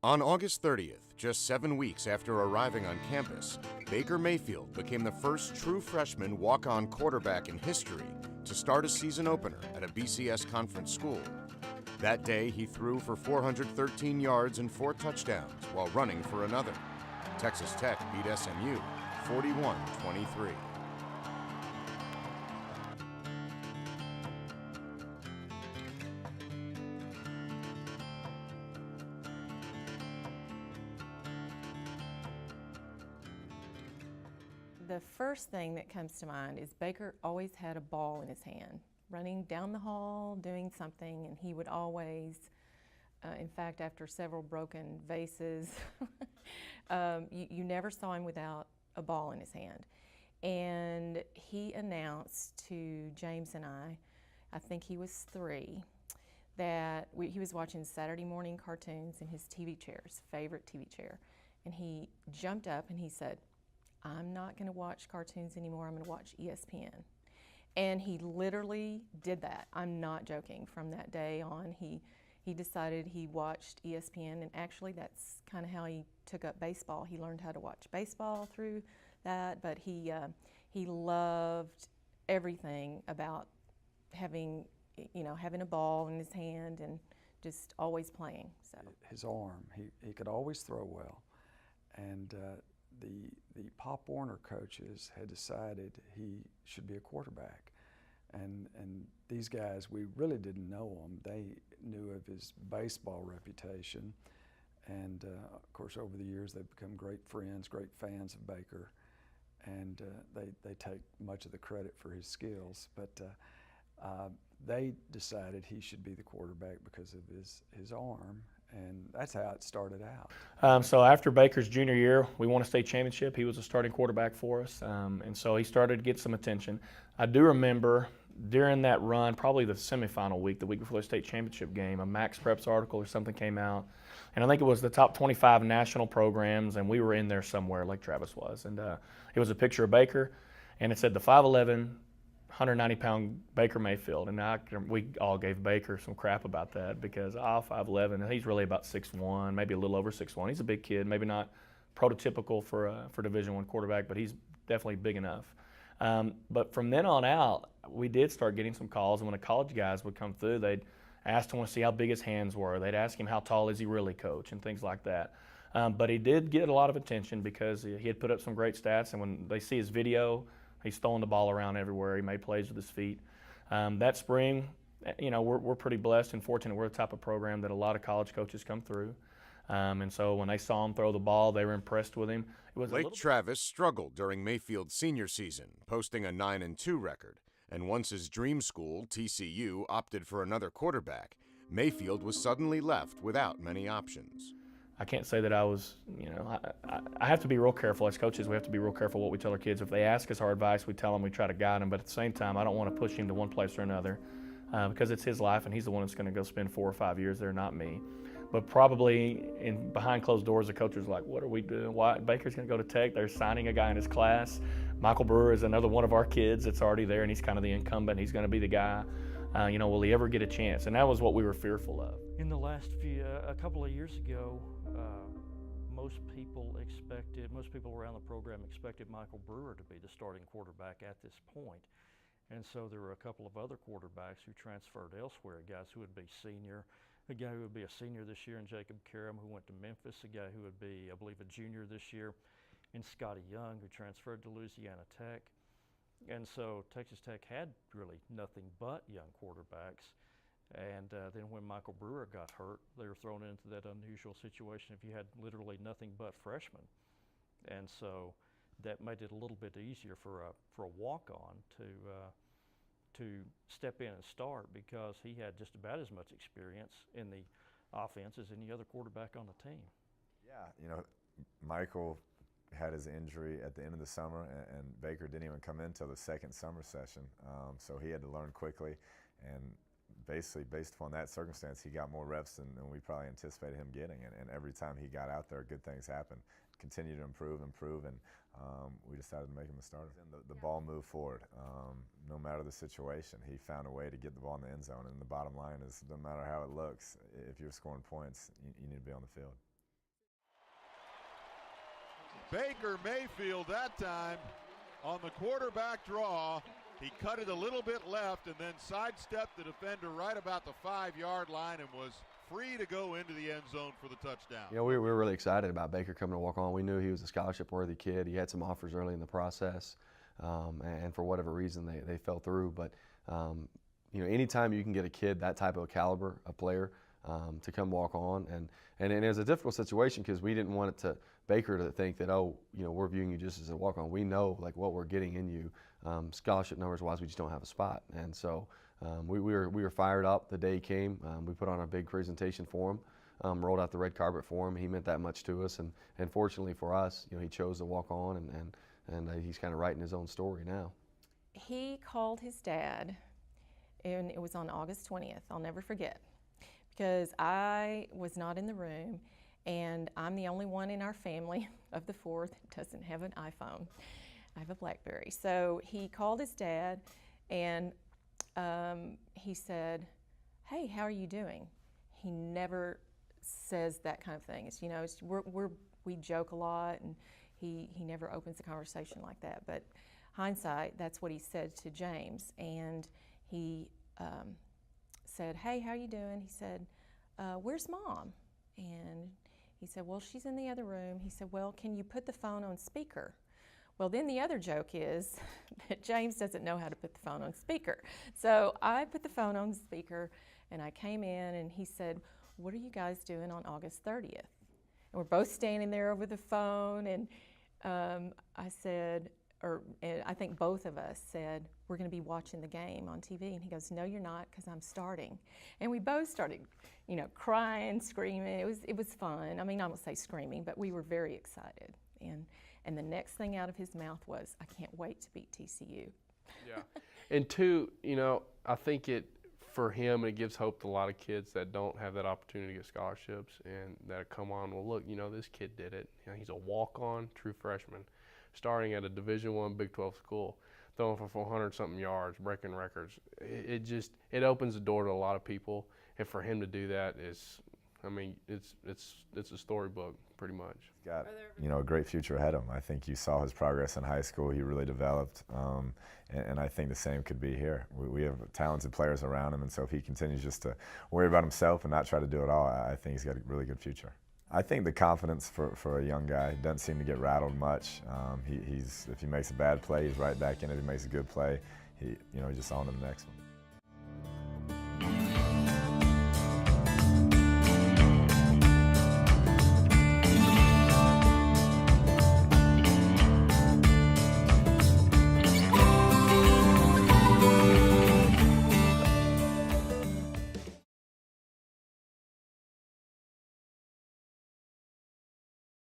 On August 30th, just 7 weeks after arriving on campus, Baker Mayfield became the first true freshman walk-on quarterback in history to start a season opener at a BCS conference school. That day, he threw for 413 yards and 4 touchdowns while running for another. Texas Tech beat SMU 41-23. The first thing that comes to mind is Baker always had a ball in his hand, running down the hall, doing something, and he would always, in fact, after several broken vases, you never saw him without a ball in his hand. And he announced to James and I think he was 3, that he was watching Saturday morning cartoons in his TV chair, his favorite TV chair. And he jumped up and he said, "I'm not going to watch cartoons anymore, I'm going to watch ESPN." And he literally did that. I'm not joking. From that day on, he decided he watched ESPN, and actually that's kind of how he took up baseball. He learned how to watch baseball through that, but he loved everything about having a ball in his hand and just always playing. So his arm, he could always throw well, and the Pop Warner coaches had decided he should be a quarterback, and these guys, we really didn't know him. They knew of his baseball reputation, and of course over the years they've become great friends, great fans of Baker, and they take much of the credit for his skills, but they decided he should be the quarterback because of his arm, and that's how it started out. So after Baker's junior year, we won a state championship. He was a starting quarterback for us, and so he started to get some attention. I do remember during that run, probably the semifinal week, the week before the state championship game, a Max Preps article or something came out, and I think it was the top 25 national programs, and we were in there somewhere, like Travis was, and it was a picture of Baker, and it said the 5'11", 190-pound Baker Mayfield, and we all gave Baker some crap about that because 5'11", and he's really about 6'1", maybe a little over 6'1". He's a big kid, maybe not prototypical for Division I quarterback, but he's definitely big enough. But from then on out, we did start getting some calls, and when the college guys would come through, they'd ask to want to see how big his hands were. They'd ask him how tall is he really, coach, and things like that. But he did get a lot of attention because he had put up some great stats, and when they see his video, he's throwing the ball around everywhere. He made plays with his feet. That spring, we're pretty blessed and fortunate. We're the type of program that a lot of college coaches come through. And so when they saw him throw the ball, they were impressed with him. Lake Travis struggled during Mayfield's senior season, posting a 9-2 record. And once his dream school, TCU, opted for another quarterback, Mayfield was suddenly left without many options. I can't say that I was, I have to be real careful. As coaches, we have to be real careful what we tell our kids. If they ask us our advice, we tell them, we try to guide them. But at the same time, I don't want to push him to one place or another because it's his life, and he's the one that's going to go spend 4 or 5 years there, not me. But probably behind closed doors, the coach was like, what are we doing? Why? Baker's going to go to Tech. They're signing a guy in his class. Michael Brewer is another one of our kids that's already there, and he's kind of the incumbent. He's going to be the guy. Will he ever get a chance? And that was what we were fearful of. In the last a couple of years ago, most people around the program expected Michael Brewer to be the starting quarterback at this point. And so there were a couple of other quarterbacks who transferred elsewhere, guys who would be senior, a guy who would be a senior this year in Jacob Karam, who went to Memphis, a guy who would be, I believe, a junior this year, and Scotty Young, who transferred to Louisiana Tech. And so Texas Tech had really nothing but young quarterbacks. And then when Michael Brewer got hurt, they were thrown into that unusual situation if you had literally nothing but freshmen. And so that made it a little bit easier for a walk-on to step in and start because he had just about as much experience in the offense as any other quarterback on the team. Yeah, Michael had his injury at the end of the summer, and Baker didn't even come in until the second summer session. So he had to learn quickly, and basically based upon that circumstance, he got more reps than we probably anticipated him getting. And every time he got out there, good things happened. Continued to improve, and we decided to make him a starter. And the ball moved forward. No matter the situation, he found a way to get the ball in the end zone. And the bottom line is, no matter how it looks, if you're scoring points, you need to be on the field. Baker Mayfield that time on the quarterback draw. He cut it a little bit left and then sidestepped the defender right about the 5-yard line and was free to go into the end zone for the touchdown. You know, we were really excited about Baker coming to walk on. We knew he was a scholarship-worthy kid. He had some offers early in the process, and for whatever reason, they fell through. But you know, anytime you can get a kid that type of a caliber, a player, to come walk on, and it was a difficult situation because we didn't want it to Baker to think that, oh, you know, we're viewing you just as a walk on. We know like what we're getting in you, scholarship numbers wise. We just don't have a spot, and so we were fired up the day he came. We put on a big presentation for him, rolled out the red carpet for him. He meant that much to us, and fortunately for us, you know, he chose to walk on, and he's kind of writing his own story now. He called his dad, and it was on August 20th. I'll never forget, because I was not in the room, and I'm the only one in our family of the 4 that doesn't have an iPhone. I have a BlackBerry. So he called his dad, and he said, "Hey, how are you doing?" He never says that kind of thing. It's, you know, it's, we joke a lot, and he never opens a conversation like that. But hindsight, that's what he said to James, and he said, "Hey, how are you doing?" He said, "Where's Mom?" And he said, "Well, she's in the other room." He said, "Well, can you put the phone on speaker?" Well, then the other joke is that James doesn't know how to put the phone on speaker. So I put the phone on speaker, and I came in, and he said, "What are you guys doing on August 30th? And we're both standing there over the phone, and I said, and I think both of us said, "We're going to be watching the game on TV." And he goes, "No, you're not, because I'm starting." And we both started, you know, crying, screaming. It was fun. I mean, I won't say screaming, but we were very excited. And the next thing out of his mouth was, "I can't wait to beat TCU." Yeah. And two, you know, I think for him, it gives hope to a lot of kids that don't have that opportunity to get scholarships and that come on, well, look, you know, this kid did it. You know, he's a walk-on true freshman, starting at a Division I Big 12 school, throwing for 400-something yards, breaking records. It opens the door to a lot of people, and for him to do that is, I mean, it's a storybook pretty much. He's got, you know, a great future ahead of him. I think you saw his progress in high school. He really developed, and I think the same could be here. We have talented players around him, and so if he continues just to worry about himself and not try to do it all, I think he's got a really good future. I think the confidence for a young guy doesn't seem to get rattled much. If he makes a bad play, he's right back in it. If he makes a good play, he's just on to the next one.